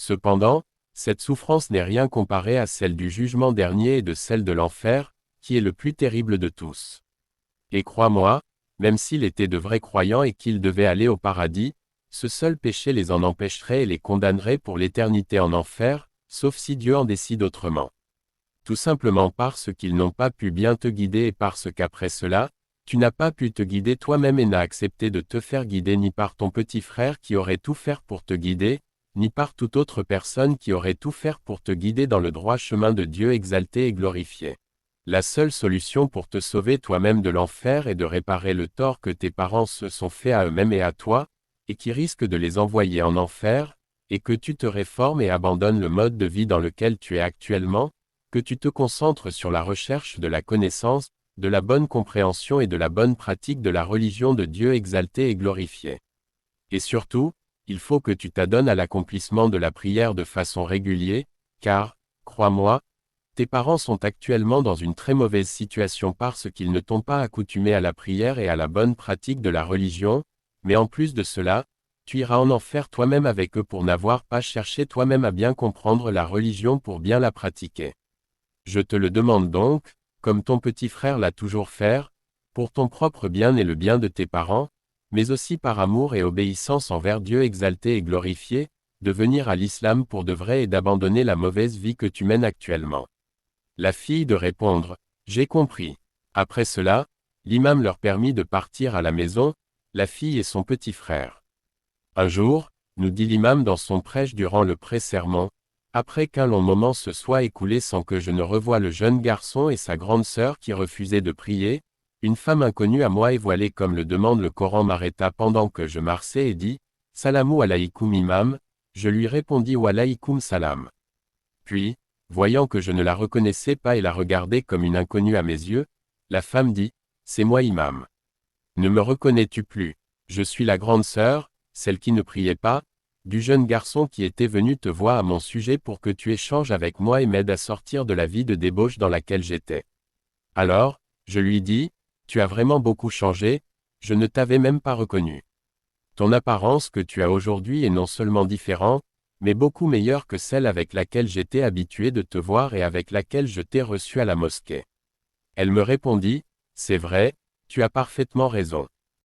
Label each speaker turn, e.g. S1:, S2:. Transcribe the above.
S1: Cependant, cette souffrance n'est rien comparée à celle du jugement dernier et de celle de l'enfer, qui est le plus terrible de tous. Et crois-moi, même s'il était de vrais croyants et qu'ils devaient aller au paradis, ce seul péché les en empêcherait et les condamnerait pour l'éternité en enfer, sauf si Dieu en décide autrement. Tout simplement parce qu'ils n'ont pas pu bien te guider et parce qu'après cela, tu n'as pas pu te guider toi-même et n'as accepté de te faire guider ni par ton petit frère qui aurait tout faire pour te guider, ni par toute autre personne qui aurait tout faire pour te guider dans le droit chemin de Dieu exalté et glorifié. La seule solution pour te sauver toi-même de l'enfer est de réparer le tort que tes parents se sont fait à eux-mêmes et à toi, et qui risque de les envoyer en enfer, et que tu te réformes et abandonnes le mode de vie dans lequel tu es actuellement, que tu te concentres sur la recherche de la connaissance, de la bonne compréhension et de la bonne pratique de la religion de Dieu exalté et glorifié. Et surtout, il faut que tu t'adonnes à l'accomplissement de la prière de façon régulière, car, crois-moi, tes parents sont actuellement dans une très mauvaise situation parce qu'ils ne t'ont pas accoutumé à la prière et à la bonne pratique de la religion, mais en plus de cela, tu iras en enfer toi-même avec eux pour n'avoir pas cherché toi-même à bien comprendre la religion pour bien la pratiquer. Je te le demande donc, comme ton petit frère l'a toujours fait, pour ton propre bien et le bien de tes parents, mais aussi par amour et obéissance envers Dieu exalté et glorifié, de venir à l'islam pour de vrai et d'abandonner la mauvaise vie que tu mènes actuellement. La fille de répondre, j'ai compris. Après cela, l'imam leur permit de partir à la maison, la fille et son petit frère. Un jour, nous dit l'imam dans son prêche durant le pré-sermon, après qu'un long moment se soit écoulé sans que je ne revoie le jeune garçon et sa grande sœur qui refusaient de prier, une femme inconnue à moi et voilée comme le demande le Coran m'arrêta pendant que je marchais et dit, « Salamou alaykoum imam », je lui répondis « Wa alaykoum salam ». Puis, voyant que je ne la reconnaissais pas et la regardais comme une inconnue à mes yeux, la femme dit, « C'est moi imam. Ne me reconnais-tu plus? Je suis la grande sœur, celle qui ne priait pas, du jeune garçon qui était venu te voir à mon sujet pour que tu échanges avec moi et m'aides à sortir de la vie de débauche dans laquelle j'étais. » Alors, je lui dis, « Tu as vraiment beaucoup changé, je ne t'avais même pas reconnu. Ton apparence que tu as aujourd'hui est non seulement différente, mais beaucoup meilleure que celle avec laquelle j'étais habitué de te voir et avec laquelle je t'ai reçu à la mosquée. » Elle me répondit, « C'est vrai, tu as parfaitement raison.